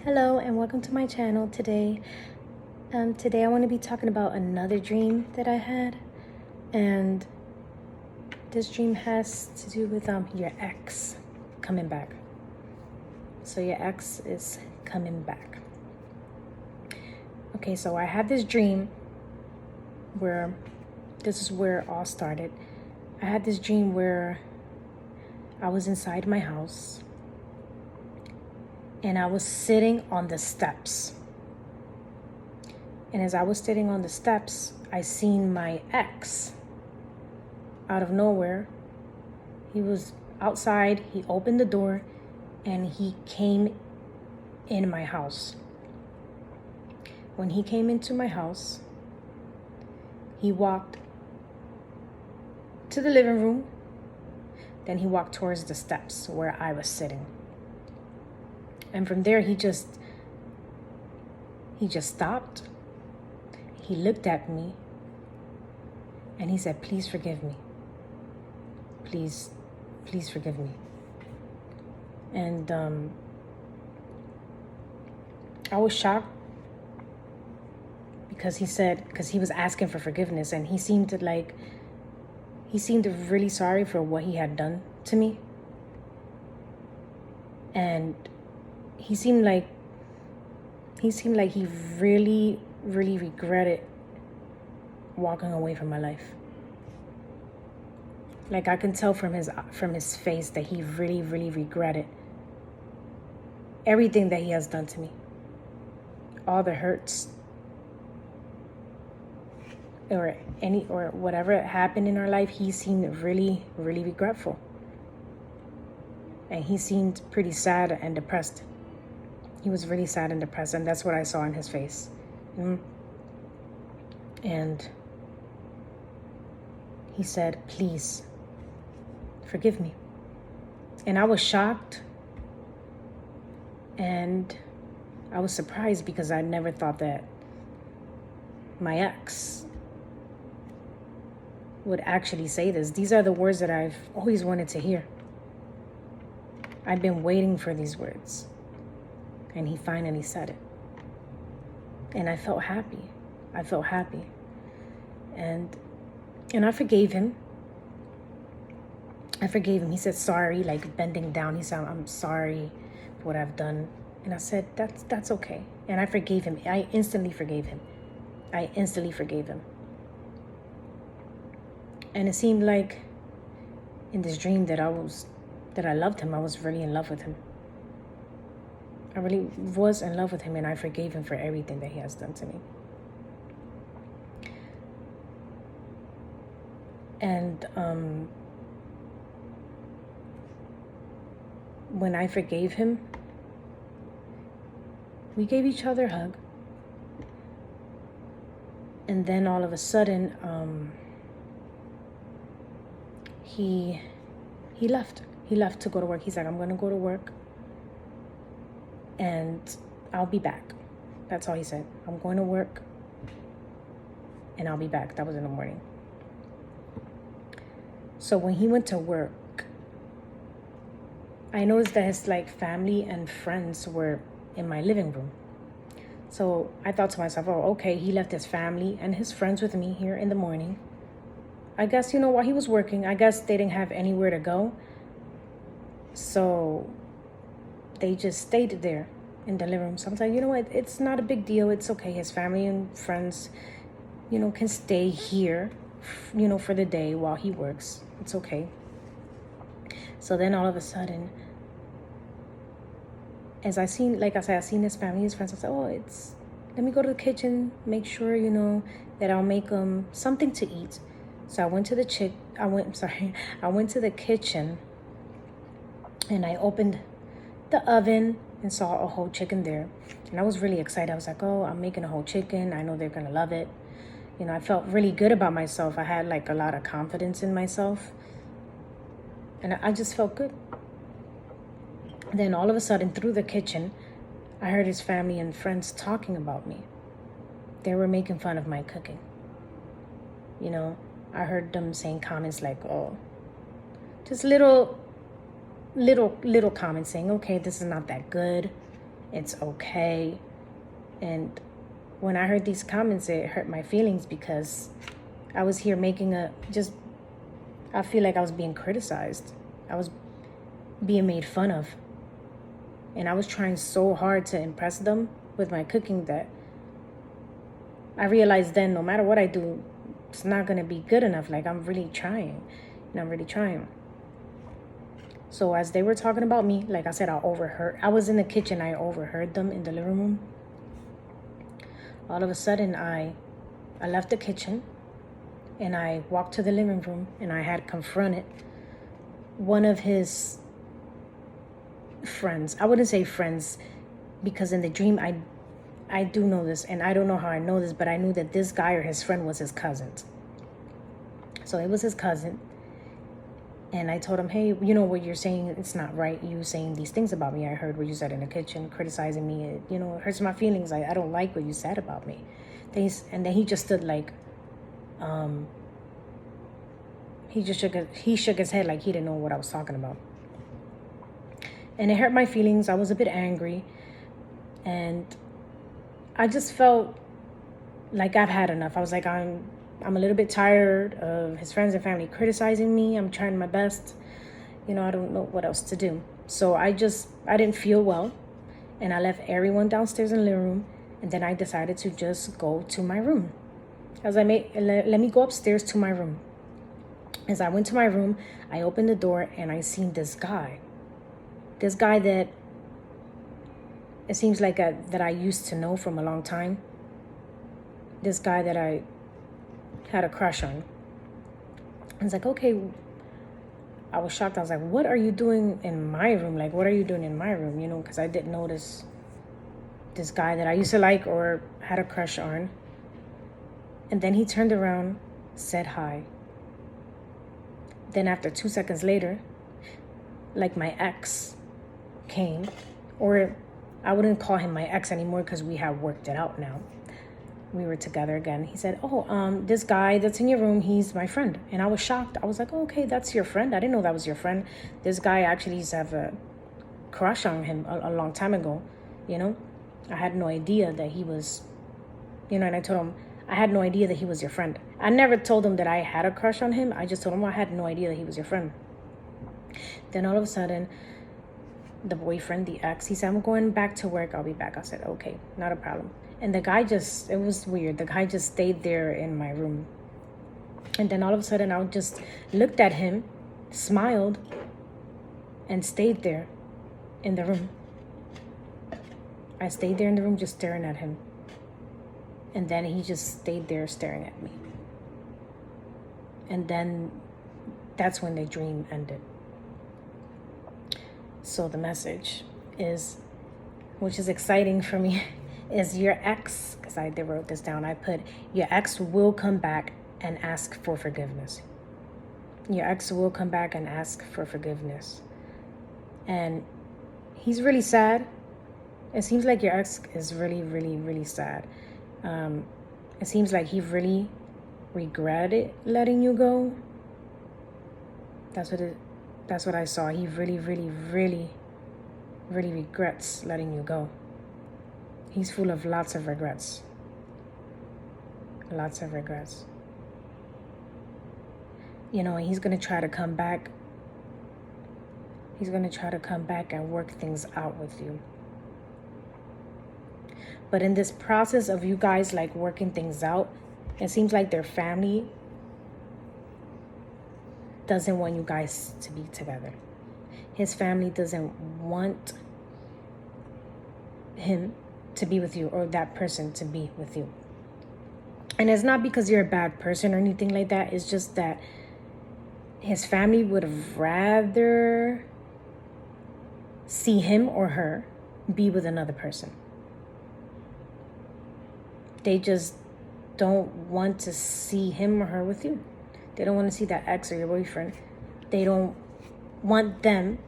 Hello and welcome to my channel today. Today I want to be talking about another dream that I had, and this dream has to do with your ex coming back. So your ex is coming back. Okay, so I had this dream where this is where it all started. I had this dream where I was inside my house and I was sitting on the steps. And as I was sitting on the steps, I seen my ex out of nowhere. He was outside, he opened the door, and he came in my house. When he came into my house, he walked to the living room, then he walked towards the steps where I was sitting. And from there, he just stopped. He looked at me and he said, "Please forgive me. Please forgive me." And I was shocked because he was asking for forgiveness, and he seemed really sorry for what he had done to me. And he seemed like he really regretted walking away from my life. Like, I can tell from his face that he really regretted everything that he has done to me. All the hurts or whatever happened in our life, he seemed really regretful. And he seemed pretty sad and depressed. He was really sad and depressed, and that's what I saw in his face. And he said, "Please forgive me." And I was shocked, and I was surprised because I never thought that my ex would actually say this. These are the words that I've always wanted to hear. I've been waiting for these words. And he finally said it. And I felt happy. And I forgave him. He said sorry, like bending down. He said, "I'm sorry for what I've done." And I said, that's okay. And I forgave him. I instantly forgave him. And it seemed like in this dream that I loved him. I was really in love with him. I really was in love with him, and I forgave him for everything that he has done to me. And when I forgave him, we gave each other a hug. And then all of a sudden, he left. He left to go to work. He's like, "I'm going to go to work and I'll be back." That's all he said. "I'm going to work and I'll be back." That was in the morning. So when he went to work, I noticed that his family and friends were in my living room. So I thought to myself, "Oh, okay, he left his family and his friends with me here in the morning. I guess, while he was working, I guess they didn't have anywhere to go. So they just stayed there in the living room." So I was like, you know what? It's not a big deal. It's okay. His family and friends, can stay here, for the day while he works. It's okay. So then all of a sudden, as I seen his family, his friends, I said, let me go to the kitchen, make sure, that I'll make something to eat. So I went to the kitchen, and I opened the oven and saw a whole chicken there. And I was really excited. I was like, "Oh, I'm making a whole chicken. I know they're going to love it." I felt really good about myself. I had a lot of confidence in myself. And I just felt good. Then all of a sudden, through the kitchen, I heard his family and friends talking about me. They were making fun of my cooking. I heard them saying comments like, "Oh," just little comments saying, "Okay, this is not that good." It's okay. And when I heard these comments, it hurt my feelings because I was here making I feel like I was being criticized. I was being made fun of. And I was trying so hard to impress them with my cooking that I realized then no matter what I do, it's not going to be good enough. Like, I'm really trying. And I'm really trying. So as they were talking about me, like I said, I was in the kitchen. I overheard them in the living room. All of a sudden, I left the kitchen and I walked to the living room, and I had confronted one of his friends. I wouldn't say friends, because in the dream, I do know this, and I don't know how I know this, but I knew that this guy or his friend was his cousin. So it was his cousin. And I told him, hey, you know what you're saying, it's not right. You saying these things about me. I heard what you said in the kitchen, criticizing me. It hurts my feelings. I don't like what you said about me. And then he just stood like, he shook his head like he didn't know what I was talking about. And it hurt my feelings. I was a bit angry. And I just felt like I've had enough. I was like, I'm a little bit tired of his friends and family criticizing me. I'm trying my best. I don't know what else to do. So I didn't feel well. And I left everyone downstairs in the living room. And then I decided to just go to my room. Let me go upstairs to my room. As I went to my room, I opened the door and I seen this guy. This guy that it seems like that I used to know from a long time. This guy that I had a crush on. I was like, okay. I was shocked. I was like, what are you doing in my room? Like, what are you doing in my room? Because I didn't notice this guy that I used to like or had a crush on. And then he turned around, said hi. Then after 2 seconds later, like my ex came, or I wouldn't call him my ex anymore because we have worked it out now. We were together again. He said, this guy that's in your room, he's my friend. And I was shocked. I was like, oh, okay, that's your friend. I didn't know that was your friend. This guy actually used to have a crush on him a long time ago, I had no idea that he was, and I told him, I had no idea that he was your friend. I never told him that I had a crush on him. I just told him I had no idea that he was your friend. Then all of a sudden, the boyfriend, the ex, he said, I'm going back to work. I'll be back. I said, okay, not a problem. And the guy it was weird. The guy just stayed there in my room. And then all of a sudden, I just looked at him, smiled, and stayed there in the room. I stayed there in the room just staring at him. And then he just stayed there staring at me. And then that's when the dream ended. So the message is, which is exciting for me, is your ex, because I did wrote this down, I put, your ex will come back and ask for forgiveness. Your ex will come back and ask for forgiveness. And he's really sad. It seems like your ex is really, really, really sad. It seems like he really regretted letting you go. That's what I saw. He really, really, really, really regrets letting you go. He's full of lots of regrets. Lots of regrets. And he's going to try to come back. He's going to try to come back and work things out with you. But in this process of you guys like working things out, it seems like their family doesn't want you guys to be together. His family doesn't want him to be with you, or that person to be with you. And it's not because you're a bad person or anything like that. It's just that his family would have rather see him or her be with another person. They just don't want to see him or her with you. They don't want to see that ex or your boyfriend. They don't want them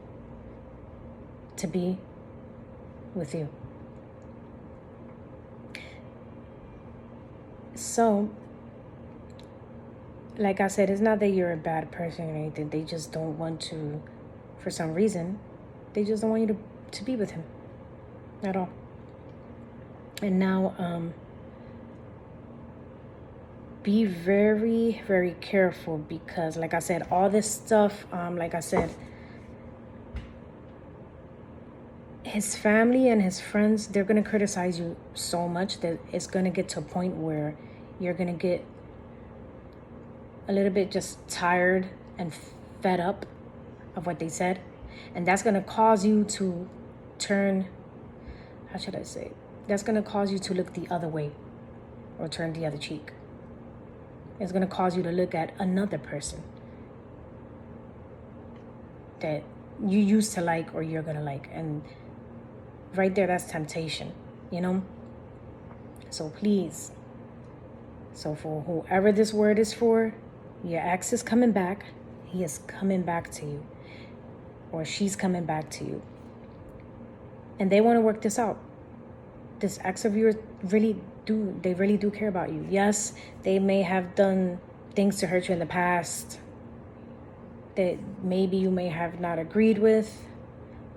to be with you. So, like I said, it's not that you're a bad person or anything. They just don't want to, for some reason, they just don't want you to be with him at all. And now be very, very careful, because like I said, all this stuff, like I said, his family and his friends, they're going to criticize you so much that it's going to get to a point where you're going to get a little bit just tired and fed up of what they said. And that's going to cause you to turn, how should I say? That's going to cause you to look the other way or turn the other cheek. It's going to cause you to look at another person that you used to like or you're going to like. And right there, that's temptation, you know? So please, so for whoever this word is for, your ex is coming back. He is coming back to you, or she's coming back to you. And they want to work this out. This ex of yours really do care about you. Yes, they may have done things to hurt you in the past that maybe you may have not agreed with,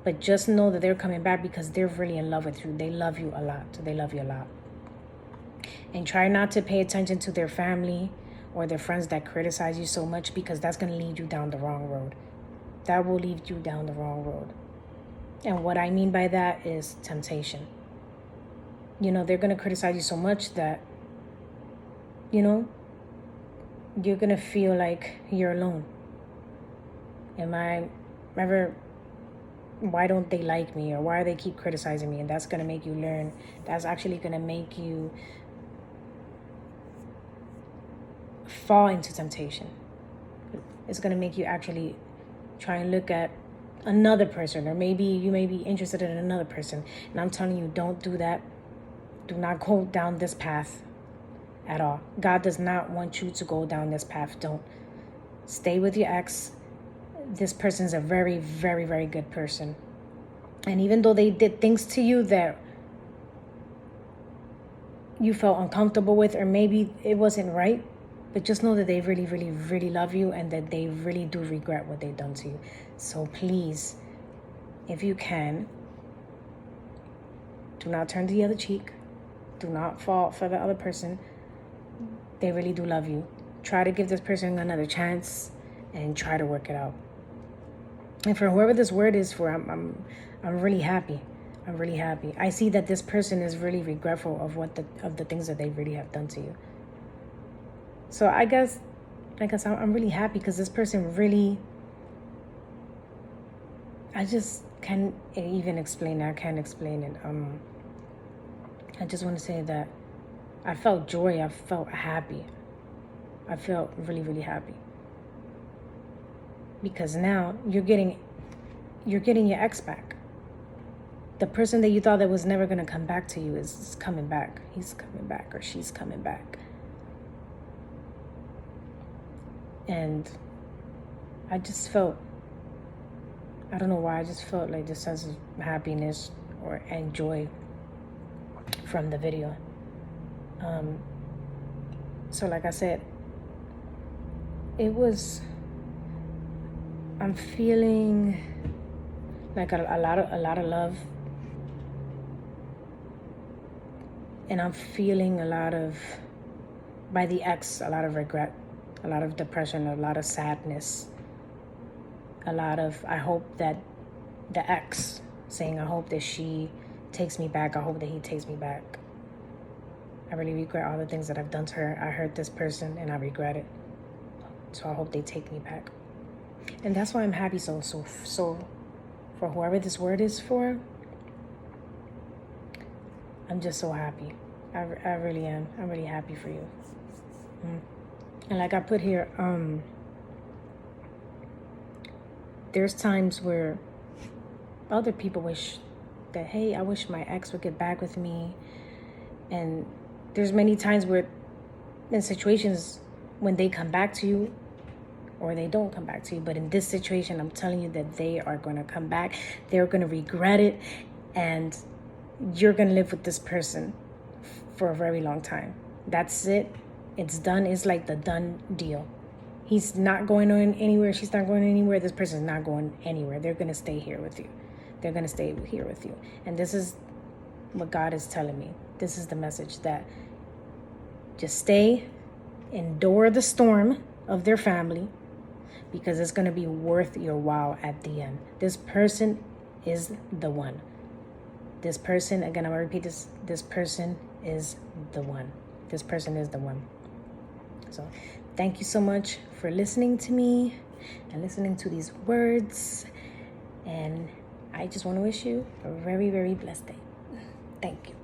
but just know that they're coming back because they're really in love with you. They love you a lot. They love you a lot. And try not to pay attention to their family or their friends that criticize you so much, because that's going to lead you down the wrong road. That will lead you down the wrong road. And what I mean by that is temptation. You know, they're going to criticize you so much that, you know, you're going to feel like you're alone. Why don't they like me, or why do they keep criticizing me? And that's going to make you learn. That's actually going to make you fall into temptation. It's going to make you actually try and look at another person, or maybe you may be interested in another person. And I'm telling you, don't do that. Do not go down this path at all. God does not want you to go down this path. Don't. Stay with your ex. This person is a very, very, very good person. And even though they did things to you that you felt uncomfortable with, or maybe it wasn't right, but just know that they really, really, really love you, and that they really do regret what they've done to you. So please, if you can, do not turn the other cheek. Do not fall for the other person. They really do love you. Try to give this person another chance and try to work it out. And for whoever this word is for, I'm really happy. I'm really happy. I see that this person is really regretful of the things that they really have done to you. So I guess I'm really happy, because this person really, I just can't even explain it. I can't explain it. I just want to say that I felt joy. I felt happy. I felt really, really happy. Because now you're getting your ex back. The person that you thought that was never going to come back to you is coming back. He's coming back, or she's coming back. And I just felt, I don't know why, I just felt like this sense of happiness and joy from the video. So like I said, I'm feeling like a lot of love, and I'm feeling a lot of regret, a lot of depression, a lot of sadness, I hope that the ex saying, I hope that she takes me back, I hope that he takes me back. I really regret all the things that I've done to her. I hurt this person and I regret it. So I hope they take me back. And that's why I'm happy. So for whoever this word is for, I'm just so happy. I really am. I'm really happy for you. And like I put here, there's times where other people wish that, hey, I wish my ex would get back with me. And there's many times where in situations when they come back to you or they don't come back to you. But in this situation, I'm telling you that they are going to come back. They're going to regret it. And you're going to live with this person for a very long time. That's it. It's done. It's like the done deal. He's not going on anywhere. She's not going anywhere. This person's not going anywhere. They're going to stay here with you. They're going to stay here with you. And this is what God is telling me. This is the message, that just stay, endure the storm of their family, because it's going to be worth your while at the end. This person is the one. This person, again, I'm going to repeat this. This person is the one. This person is the one. So thank you so much for listening to me and listening to these words. And I just want to wish you a very, very blessed day. Thank you.